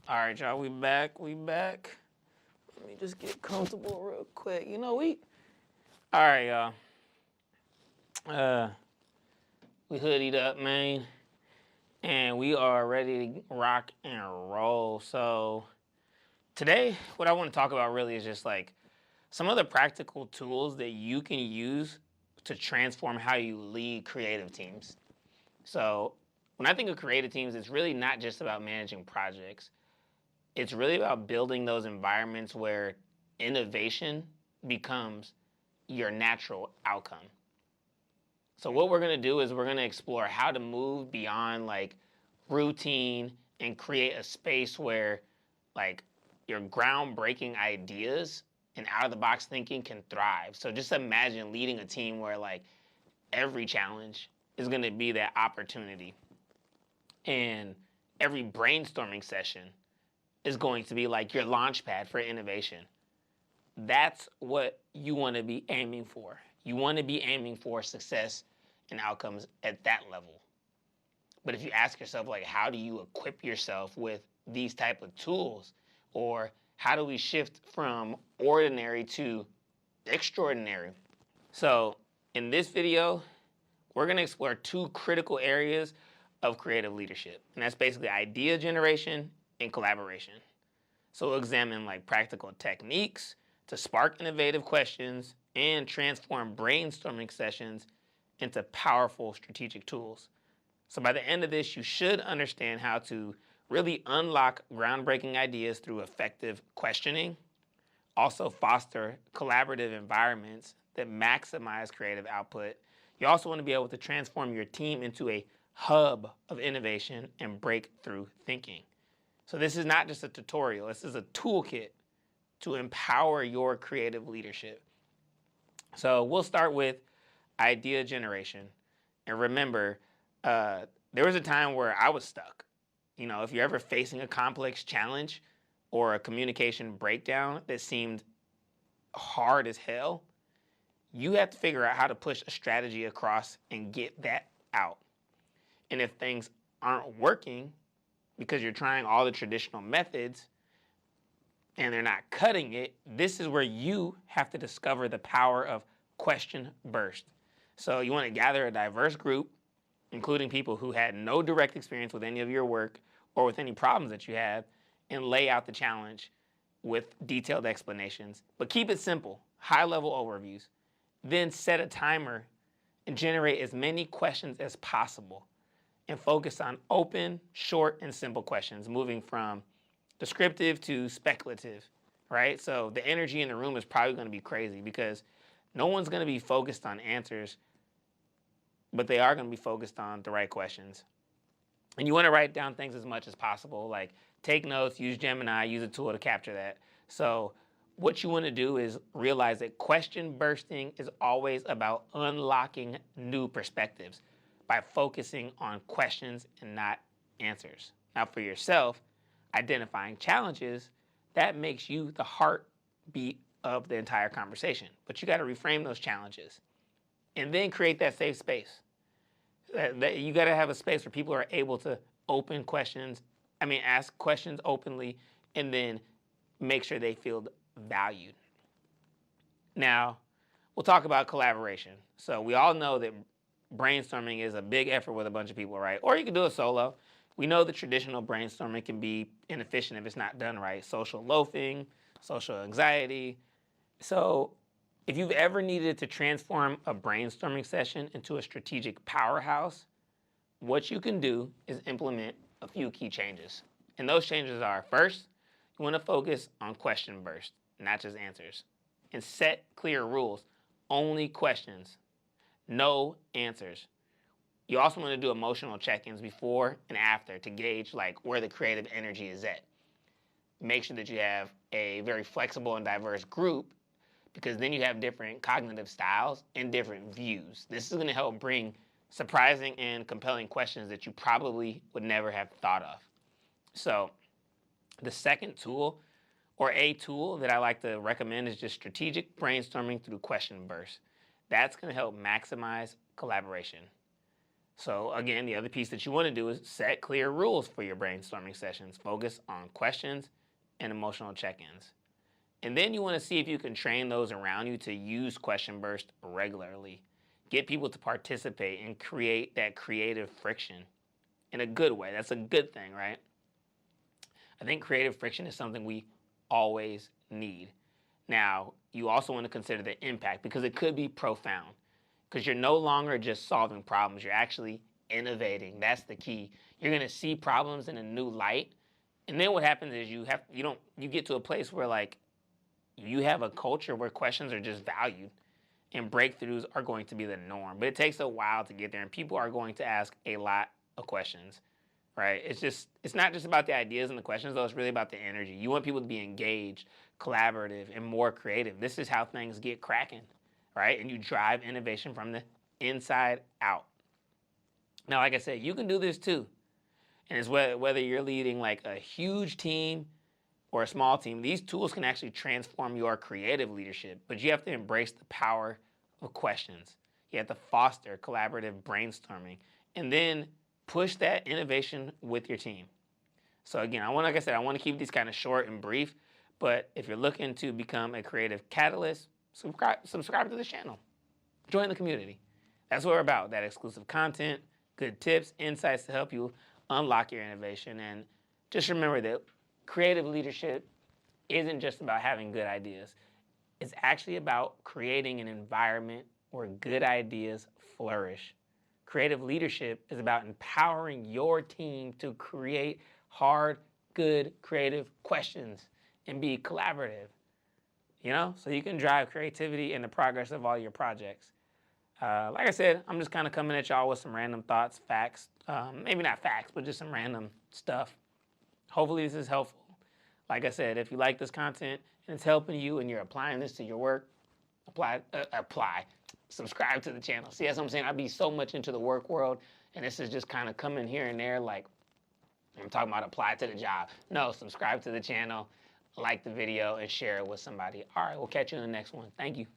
All right, y'all, we back. Let me just get comfortable real quick. All right, y'all. We hoodied up, man, and we are ready to rock and roll. So today, what I want to talk about really is just like some of the practical tools that you can use to transform how you lead creative teams. So when I think of creative teams, it's really not just about managing projects. It's really about building those environments where innovation becomes your natural outcome. So what we're going to do is we're going to explore how to move beyond like routine and create a space where like your groundbreaking ideas and out of the box thinking can thrive. So just imagine leading a team where like every challenge is going to be that opportunity, and every brainstorming session is going to be like your launch pad for innovation. That's what you want to be aiming for. You want to be aiming for success and outcomes at that level. But if you ask yourself, like, how do you equip yourself with these type of tools? Or how do we shift from ordinary to extraordinary? So in this video, we're going to explore two critical areas of creative leadership. And that's basically idea generation and collaboration. So we'll examine like practical techniques to spark innovative questions and transform brainstorming sessions into powerful strategic tools. So by the end of this, you should understand how to really unlock groundbreaking ideas through effective questioning, also foster collaborative environments that maximize creative output. You also want to be able to transform your team into a hub of innovation and breakthrough thinking. So this is not just a tutorial, this is a toolkit to empower your creative leadership. So we'll start with idea generation. And remember, there was a time where I was stuck. If you're ever facing a complex challenge or a communication breakdown that seemed hard as hell, you have to figure out how to push a strategy across and get that out. And if things aren't working because you're trying all the traditional methods and they're not cutting it, this is where you have to discover the power of question burst. So you want to gather a diverse group, including people who had no direct experience with any of your work or with any problems that you have, and lay out the challenge with detailed explanations. But keep it simple, high-level overviews. Then set a timer and generate as many questions as possible, and focus on open, short, and simple questions, moving from descriptive to speculative, right? So the energy in the room is probably going to be crazy because no one's going to be focused on answers, but they are going to be focused on the right questions. And you want to write down things as much as possible, like take notes, use Gemini, use a tool to capture that. So what you want to do is realize that question bursting is always about unlocking new perspectives by focusing on questions and not answers. Now for yourself, identifying challenges, that makes you the heartbeat of the entire conversation. But you got to reframe those challenges and then create that safe space. You got to have a space where people are able to ask questions openly, and then make sure they feel valued. Now, we'll talk about collaboration. So we all know that brainstorming is a big effort with a bunch of people, right? Or you can do it solo. We know that traditional brainstorming can be inefficient if it's not done right. Social loafing, social anxiety. So if you've ever needed to transform a brainstorming session into a strategic powerhouse, what you can do is implement a few key changes. And those changes are, first, you want to focus on question burst, not just answers. And set clear rules. Only questions, no answers. You also want to do emotional check-ins before and after to gauge like where the creative energy is at. Make sure that you have a very flexible and diverse group, because then you have different cognitive styles and different views. This is going to help bring surprising and compelling questions that you probably would never have thought of. So the second tool, or a tool that I like to recommend, is just strategic brainstorming through question bursts. That's going to help maximize collaboration. So again, the other piece that you want to do is set clear rules for your brainstorming sessions. Focus on questions and emotional check-ins. And then you want to see if you can train those around you to use question burst regularly. Get people to participate and create that creative friction in a good way. That's a good thing, right? I think creative friction is something we always need. Now, you also want to consider the impact because it could be profound. Because you're no longer just solving problems, you're actually innovating. That's the key. You're going to see problems in a new light. And then what happens is you get to a place where like you have a culture where questions are just valued and breakthroughs are going to be the norm. But it takes a while to get there, and people are going to ask a lot of questions, right? It's not just about the ideas and the questions, though. It's really about the energy. You want people to be engaged, collaborative, and more creative. This is how things get cracking, right? And you drive innovation from the inside out. Now, like I said, you can do this too. And it's whether you're leading like a huge team or a small team, these tools can actually transform your creative leadership, but you have to embrace the power of questions. You have to foster collaborative brainstorming and then push that innovation with your team. So again, like I said, I want to keep these kind of short and brief, but if you're looking to become a creative catalyst, subscribe to this channel. Join the community. That's what we're about, that exclusive content, good tips, insights to help you unlock your innovation. And just remember that creative leadership isn't just about having good ideas. It's actually about creating an environment where good ideas flourish. Creative leadership is about empowering your team to create hard, good, creative questions and be collaborative, so you can drive creativity in the progress of all your projects. Like I said, I'm just kind of coming at y'all with some random thoughts, facts, maybe not facts, but just some random stuff. Hopefully this is helpful. Like I said, if you like this content and it's helping you and you're applying this to your work, apply. Subscribe to the channel. See, that's what I'm saying. I be so much into the work world, and this is just kind of coming here and there like I'm talking about apply to the job. No, subscribe to the channel, like the video, and share it with somebody. All right, we'll catch you in the next one. Thank you.